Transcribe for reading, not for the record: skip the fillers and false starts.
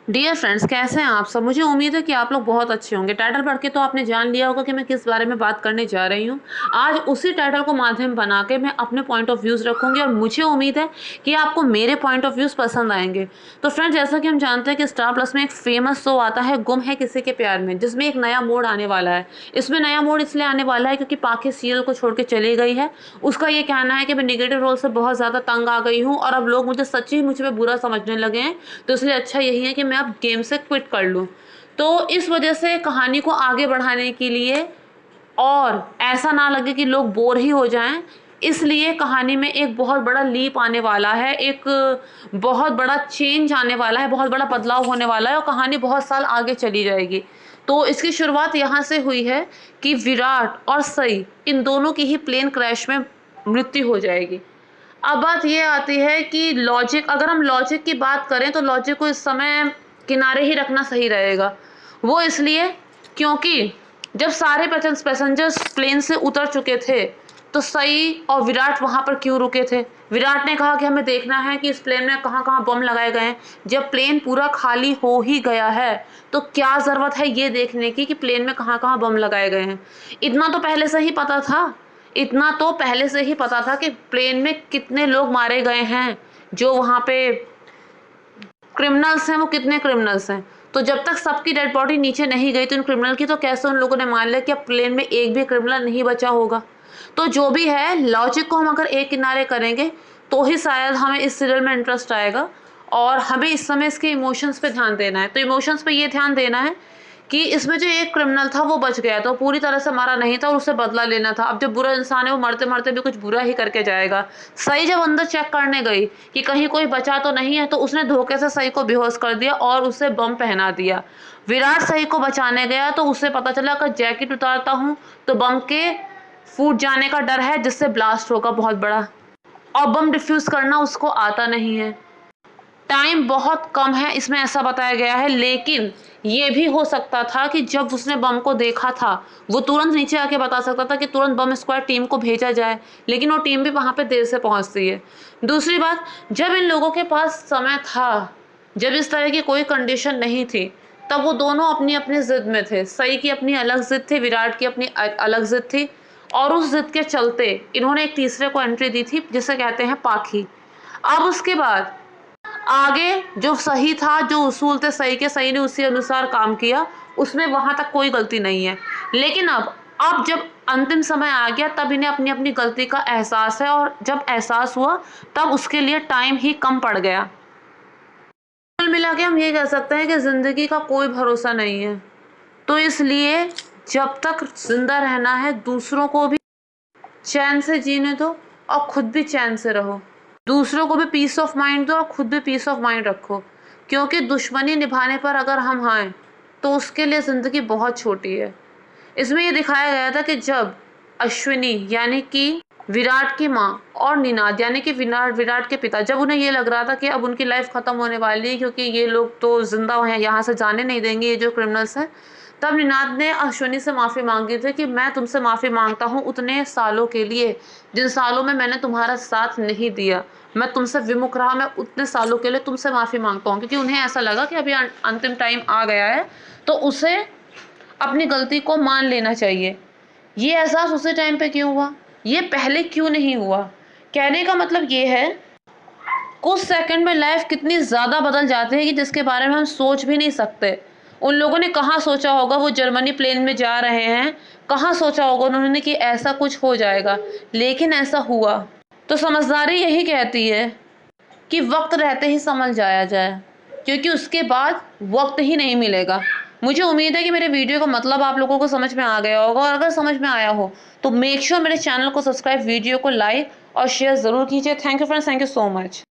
Dear friends, कैसे हैं आप सब। मुझे उम्मीद है कि आप लोग बहुत अच्छे होंगे। टाइटल पढ़ के तो आपने जान लिया होगा कि मैं किस बारे में बात करने जा रही हूँ। आज उसी टाइटल को माध्यम बना के मैं अपने पॉइंट ऑफ व्यूज़ रखूँगी और मुझे उम्मीद है कि आपको मेरे पॉइंट ऑफ व्यूज़ पसंद आएंगे। तो फ्रेंड्स, जैसा कि हम जानते हैं कि स्टार प्लस में एक फेमस शो आता है गुम है किसी के प्यार में, जिसमें एक नया मोड़ आने वाला है। इसमें नया मोड़ इसलिए आने वाला है क्योंकि पाखी सीरियल को छोड़ के चली गई है। उसका ये कहना है कि मैं निगेटिव रोल से बहुत ज़्यादा तंग आ गई हूँ और अब लोग मुझे सच्ची मुझ पर बुरा समझने लगे हैं, तो इसलिए अच्छा यही है कि मैं अब गेम से क्विट कर लूँ। तो इस वजह से कहानी को आगे बढ़ाने के लिए और ऐसा ना लगे कि लोग बोर ही हो जाएं, इसलिए कहानी में एक बहुत बड़ा लीप आने वाला है, एक बहुत बड़ा चेंज आने वाला है, बहुत बड़ा बदलाव होने वाला है और कहानी बहुत साल आगे चली जाएगी। तो इसकी शुरुआत यहाँ से हुई है कि विराट और सई इन दोनों की ही प्लेन क्रैश में मृत्यु हो जाएगी। अब बात ये आती है कि लॉजिक, अगर हम लॉजिक की बात करें तो लॉजिक को इस समय किनारे ही रखना सही रहेगा। वो इसलिए क्योंकि जब सारे पैसेंजर्स प्लेन से उतर चुके थे तो सई और विराट वहाँ पर क्यों रुके थे। विराट ने कहा कि हमें देखना है कि इस प्लेन में कहाँ कहाँ बम लगाए गए हैं। जब प्लेन पूरा खाली हो ही गया है तो क्या ज़रूरत है ये देखने की कि प्लेन में कहाँ कहाँ बम लगाए गए हैं। इतना तो पहले से ही पता था, इतना तो पहले से ही पता था कि प्लेन में कितने लोग मारे गए हैं, जो वहाँ पे क्रिमिनल्स हैं वो कितने क्रिमिनल्स हैं। तो जब तक सबकी डेड बॉडी नीचे नहीं गई तो इन क्रिमिनल की, तो कैसे उन लोगों ने मान लिया कि अब प्लेन में एक भी क्रिमिनल नहीं बचा होगा। तो जो भी है, लॉजिक को हम अगर एक किनारे करेंगे तो ही शायद हमें इस सीरियल में इंटरेस्ट आएगा और हमें इस समय इसके इमोशंस पे ध्यान देना है। तो इमोशंस पे ये ध्यान देना है कि इसमें जो एक क्रिमिनल था वो बच गया, तो पूरी तरह से मारा नहीं था और उससे बदला लेना था। अब जो बुरा इंसान है वो मरते मरते भी कुछ बुरा ही करके जाएगा। सई जब अंदर चेक करने गई कि कहीं कोई बचा तो नहीं है, तो उसने धोखे से सई को बेहोश कर दिया और उसे बम पहना दिया। विराट सई को बचाने गया तो उसे पता चला कि जैकेट उतारता हूँ तो बम के फूट जाने का डर है, जिससे ब्लास्ट होगा बहुत बड़ा, और बम डिफ्यूज करना उसको आता नहीं है। टाइम बहुत कम है इसमें ऐसा बताया गया है, लेकिन ये भी हो सकता था कि जब उसने बम को देखा था वो तुरंत नीचे आके बता सकता था कि तुरंत बम स्क्वाड टीम को भेजा जाए, लेकिन वो टीम भी वहाँ पे देर से पहुँचती है। दूसरी बात, जब इन लोगों के पास समय था, जब इस तरह की कोई कंडीशन नहीं थी, तब वो दोनों अपनी अपनी जिद में थे। सई की अपनी अलग जिद थी, विराट की अपनी अलग जिद थी, और उस जिद के चलते इन्होंने एक तीसरे को एंट्री दी थी जिसे कहते हैं पाखी। अब उसके बाद आगे जो सही था, जो उसूल थे सही के, सही ने उसी अनुसार काम किया, उसमें वहां तक कोई गलती नहीं है। लेकिन अब जब अंतिम समय आ गया तब इन्हें अपनी अपनी गलती का एहसास है, और जब एहसास हुआ तब उसके लिए टाइम ही कम पड़ गया। कुल मिला के हम ये कह सकते हैं कि जिंदगी का कोई भरोसा नहीं है, तो इसलिए जब तक जिंदा रहना है दूसरों को भी चैन से जीने दो और खुद भी चैन से रहो। दूसरों को भी पीस ऑफ माइंड दो और खुद भी पीस ऑफ माइंड रखो, क्योंकि दुश्मनी निभाने पर अगर हम आए तो उसके लिए ज़िंदगी बहुत छोटी है। इसमें ये दिखाया गया था कि जब अश्विनी यानी कि विराट की माँ और निनाद यानी कि विराट के पिता, जब उन्हें ये लग रहा था कि अब उनकी लाइफ ख़त्म होने वाली है क्योंकि ये लोग तो जिंदा हैं, यहाँ से जाने नहीं देंगे ये जो क्रिमिनल्स हैं, तब निनाद ने अश्विनी से माफ़ी मांगी थी कि मैं तुमसे माफ़ी मांगता हूँ उतने सालों के लिए जिन सालों में मैंने तुम्हारा साथ नहीं दिया, मैं तुमसे विमुख रहा, मैं उतने सालों के लिए तुमसे माफ़ी मांगता हूँ। क्योंकि उन्हें ऐसा लगा कि अभी अंतिम टाइम आ गया है तो उसे अपनी गलती को मान लेना चाहिए। ये एहसास उसी टाइम पे क्यों हुआ, ये पहले क्यों नहीं हुआ। कहने का मतलब ये है, कुछ सेकंड में लाइफ कितनी ज़्यादा बदल जाती है कि जिसके बारे में हम सोच भी नहीं सकते। उन लोगों ने कहाँ सोचा होगा, वो जर्मनी प्लेन में जा रहे हैं, कहाँ सोचा होगा उन्होंने कि ऐसा कुछ हो जाएगा, लेकिन ऐसा हुआ। तो समझदारी यही कहती है कि वक्त रहते ही समझ जाया जाए, क्योंकि उसके बाद वक्त ही नहीं मिलेगा। मुझे उम्मीद है कि मेरे वीडियो का मतलब आप लोगों को समझ में आ गया होगा, और अगर समझ में आया हो तो मेक श्योर मेरे चैनल को सब्सक्राइब, वीडियो को लाइक और शेयर ज़रूर कीजिए। Thank you friends, thank you so much.